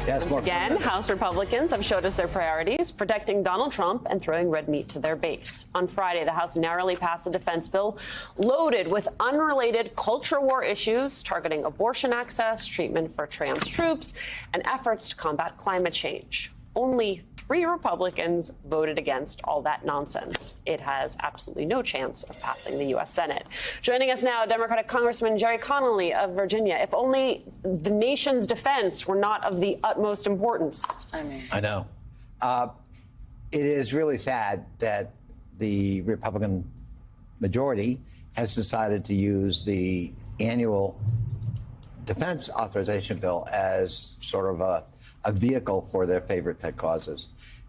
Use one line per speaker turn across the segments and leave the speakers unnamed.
Yes,
Once again, House Republicans have showed us their priorities, protecting Donald Trump and throwing red meat to their base. On Friday, the House narrowly passed a defense bill loaded with unrelated culture war issues targeting abortion access, treatment for trans troops, and efforts to combat climate change. Only 3 Republicans voted against all that nonsense. It has absolutely no chance of passing the U.S. Senate. Joining us now, Democratic Congressman Gerry Connolly of Virginia. If only the nation's defense were not of the utmost importance.
I know. It is really sad that the Republican majority has decided to use the annual defense authorization bill as sort of a vehicle for their favorite pet causes,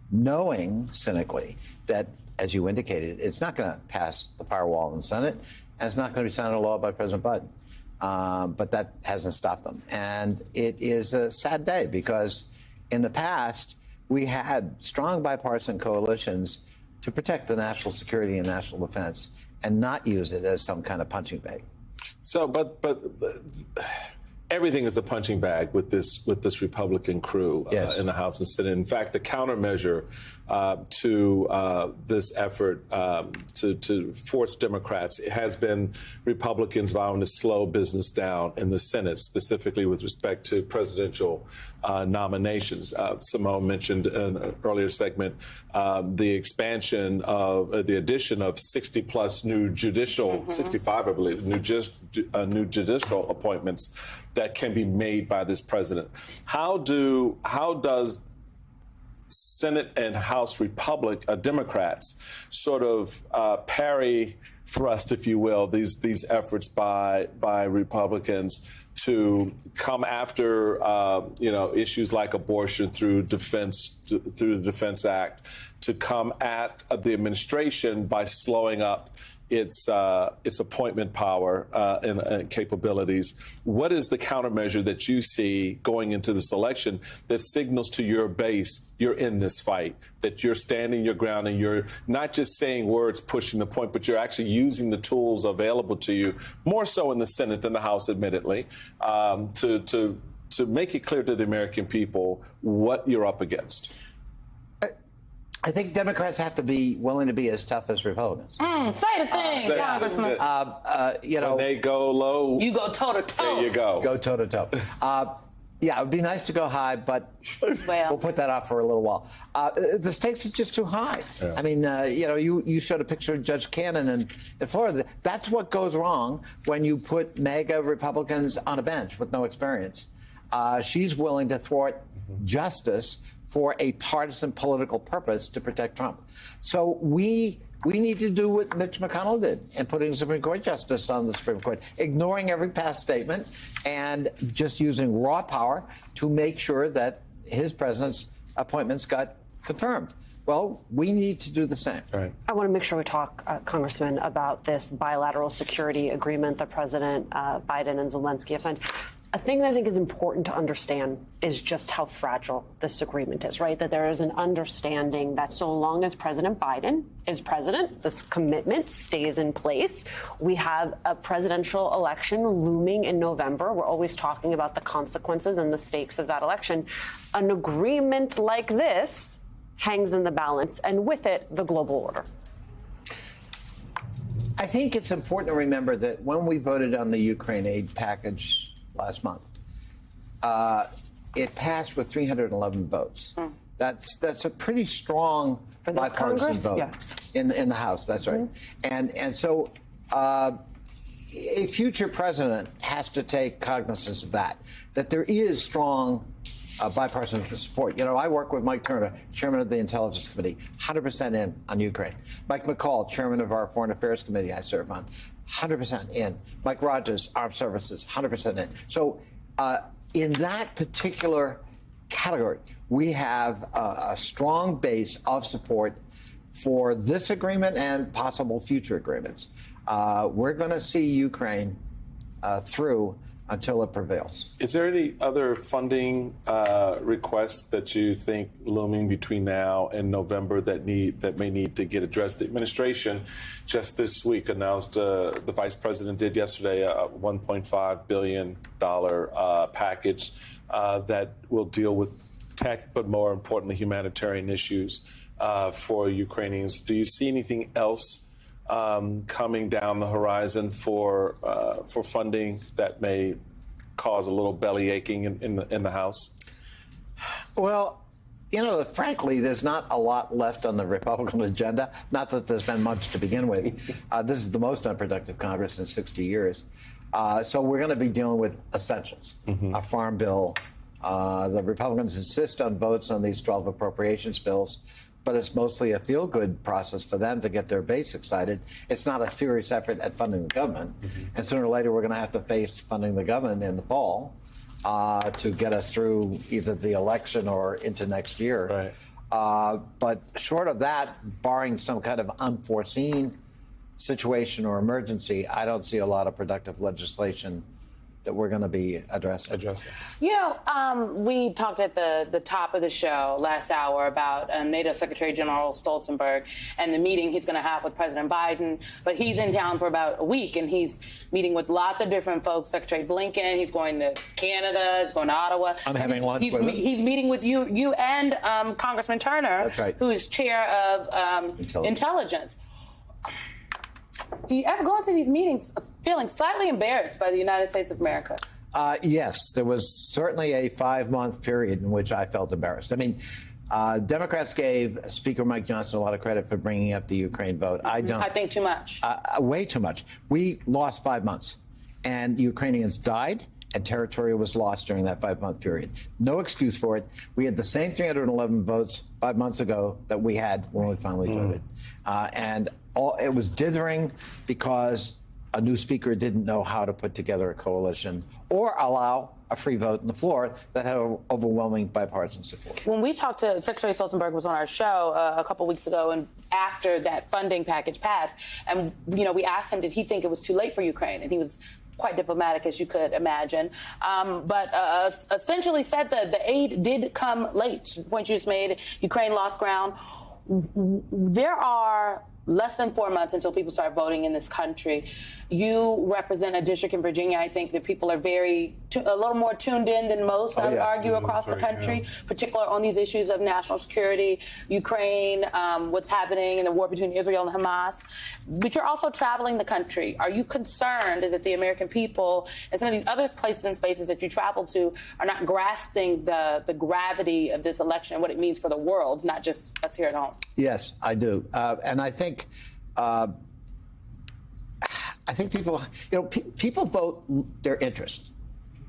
knowing cynically that, as you indicated, it's not going to pass the firewall in the Senate, and it's not going to be signed into law by President Biden. But that hasn't stopped them. And it is a sad day because in the past, we had strong bipartisan coalitions to protect the national security and national defense and not use it as some kind of punching bag.
So, but everything is a punching bag with this Republican crew in the House and Senate. In fact, the countermeasure to this effort to force Democrats has been Republicans vowing to slow business down in the Senate, specifically with respect to presidential nominations. Simone mentioned in an earlier segment the expansion of the addition of 60-plus new judicial, 65, I believe, new judicial appointments that can be made by this president. How does Senate and House Democrats sort of parry thrust, if you will, these efforts by Republicans to come after issues like abortion through the Defense Act, to come at the administration by slowing up its appointment power and capabilities? What is the countermeasure that you see going into this election that signals to your base you're in this fight, that you're standing your ground and you're not just saying words pushing the point, but you're actually using the tools available to you, more so in the Senate than the House, admittedly, to make it clear to the American people what you're up against?
I think Democrats have to be willing to be as tough as Republicans.
Say the thing, Congressman.
When they go low,
you go toe to toe.
There you go.
Go toe to toe. Yeah, it would be nice to go high, but we'll put that off for a little while. The stakes are just too high. Yeah. I mean, you showed a picture of Judge Cannon in Florida. That's what goes wrong when you put MAGA Republicans on a bench with no experience. She's willing to thwart justice for a partisan political purpose to protect Trump. So we need to do what Mitch McConnell did and putting a Supreme Court justice on the Supreme Court, ignoring every past statement and just using raw power to make sure that his president's appointments got confirmed. Well, we need to do the same.
Right.
I want to make sure we talk, Congressman, about this bilateral security agreement that President Biden and Zelensky have signed. A thing that I think is important to understand is just how fragile this agreement is, right? That there is an understanding that so long as President Biden is president, this commitment stays in place. We have a presidential election looming in November. We're always talking about the consequences and the stakes of that election. An agreement like this hangs in the balance, and with it, the global order.
I think it's important to remember that when we voted on the Ukraine aid package last month, it passed with 311 votes. That's a pretty strong bipartisan vote.
Yes.
in the House. That's right. And so a future president has to take cognizance of that there is strong bipartisan support. You know, I work with Mike Turner, chairman of the Intelligence Committee, 100% in on Ukraine. Mike McCall, chairman of our Foreign Affairs Committee I serve on, 100% in. Mike Rogers, Armed Services, 100% in. So in that particular category, we have a strong base of support for this agreement and possible future agreements. We're going to see Ukraine through until it prevails.
Is there any other funding requests that you think looming between now and November that may need to get addressed? The administration just this week announced, the vice president did yesterday, a $1.5 billion package that will deal with tech, but more importantly, humanitarian issues for Ukrainians. Do you see anything else coming down the horizon for funding that may cause a little belly aching in the House?
Well, frankly, there's not a lot left on the Republican agenda. Not that there's been much to begin with. This is the most unproductive Congress in 60 years. So we're going to be dealing with essentials, a farm bill. The Republicans insist on votes on these 12 appropriations bills, but it's mostly a feel-good process for them to get their base excited. It's not a serious effort at funding the government. And sooner or later, we're going to have to face funding the government in the fall to get us through either the election or into next year.
Right.
But short of that, barring some kind of unforeseen situation or emergency, I don't see a lot of productive legislation that we're going to be addressing.
We talked at the top of the show last hour about NATO Secretary General Stoltenberg and the meeting he's going to have with President Biden. But he's in town for about a week, and he's meeting with lots of different folks. Secretary Blinken, he's going to Canada, he's going to Ottawa.
I'm having lunch with him.
He's meeting with you and Congressman Turner,
That's right,
who is chair of Intelligence. Do you ever go into these meetings feeling slightly embarrassed by the United States of America?
Yes, there was certainly a 5-month period in which I felt embarrassed. I mean, Democrats gave Speaker Mike Johnson a lot of credit for bringing up the Ukraine vote. I don't.
I think too much.
Way too much. We lost 5 months, and Ukrainians died, and territory was lost during that 5-month period. No excuse for it. We had the same 311 votes 5 months ago that we had when we finally voted. It was dithering because a new speaker didn't know how to put together a coalition or allow a free vote on the floor that had overwhelming bipartisan support.
When we talked to Secretary Stoltenberg was on our show a couple weeks ago, and after that funding package passed, and we asked him, did he think it was too late for Ukraine? And he was quite diplomatic, as you could imagine, but essentially said that the aid did come late. Point you just made, Ukraine lost ground. There are less than 4 months until people start voting in this country. You represent a district in Virginia, I think, that people are a little more tuned in than most, I would argue, across the country, particularly on these issues of national security, Ukraine, what's happening in the war between Israel and Hamas. But you're also traveling the country. Are you concerned that the American people and some of these other places and spaces that you travel to are not grasping the gravity of this election and what it means for the world, not just us here at home?
Yes, I do. And I think people, people vote their interest.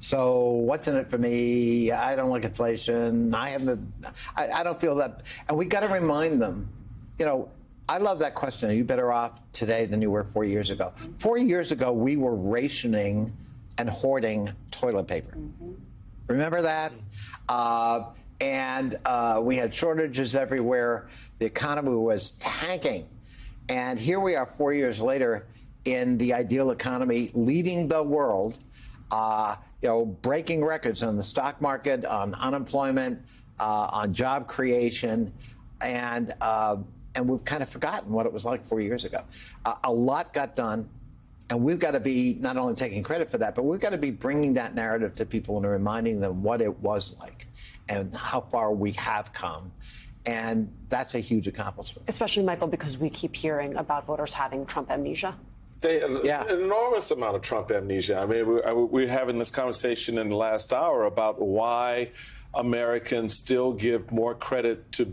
So what's in it for me? I don't like inflation. I don't feel that. And we got to remind them, I love that question. Are you better off today than you were 4 years ago? 4 years ago, we were rationing and hoarding toilet paper. Remember that? And we had shortages everywhere. The economy was tanking. And here we are 4 years later in the ideal economy, leading the world, breaking records on the stock market, on unemployment, on job creation. And we've kind of forgotten what it was like 4 years ago. A lot got done. And we've got to be not only taking credit for that, but we've got to be bringing that narrative to people and reminding them what it was like and how far we have come. And that's a huge accomplishment.
Especially, Michael, because we keep hearing about voters having Trump amnesia.
An enormous amount of Trump amnesia. I mean, we're having this conversation in the last hour about why Americans still give more credit to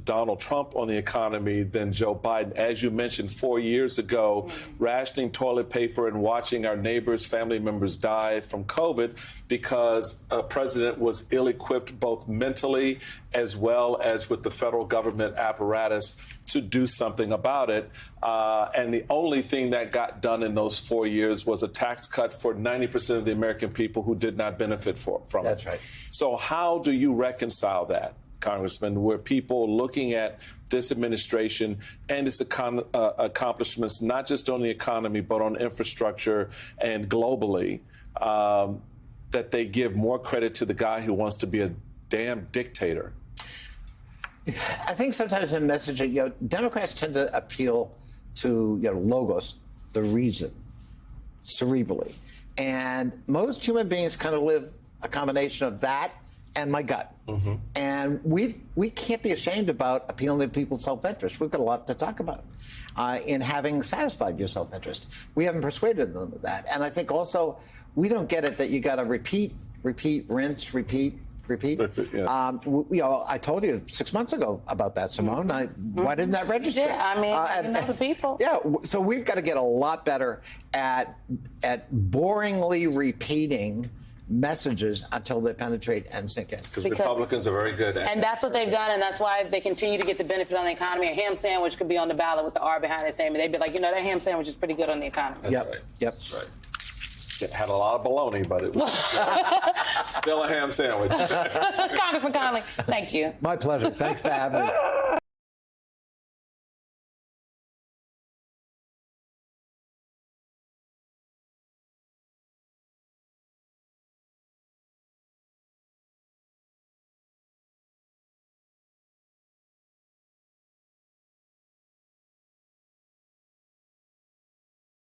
Donald Trump on the economy than Joe Biden. As you mentioned, 4 years ago, rationing toilet paper and watching our neighbors, family members die from COVID because a president was ill-equipped both mentally as well as with the federal government apparatus to do something about it. And the only thing that got done in those 4 years was a tax cut for 90% of the American people who did not benefit from it.
That's right.
So how do you reconcile that, Congressman, where people looking at this administration and its accomplishments, not just on the economy, but on infrastructure and globally, that they give more credit to the guy who wants to be a damn dictator.
I think sometimes in messaging, Democrats tend to appeal to logos, the reason, cerebrally, and most human beings kind of live a combination of that and my gut. Mm-hmm. And we can't be ashamed about appealing to people's self-interest. We've got a lot to talk about in having satisfied your self-interest. We haven't persuaded them of that. And I think also we don't get it that you got to repeat, rinse, repeat.
Yes.
I told you 6 months ago about that, Simone. Why didn't that register?
Yeah, I mean, you know the people.
Yeah, so we've got to get a lot better at boringly repeating messages until they penetrate and sink in.
Because Republicans are very good at
and that's what they've done, and that's why they continue to get the benefit on the economy. A ham sandwich could be on the ballot with the R behind its name, and they'd be like, that ham sandwich is pretty good on the economy.
That's right.
Yep.
That's right. It had a lot of bologna, but it was still a ham sandwich.
Congressman Connolly, thank you.
My pleasure. Thanks for having me.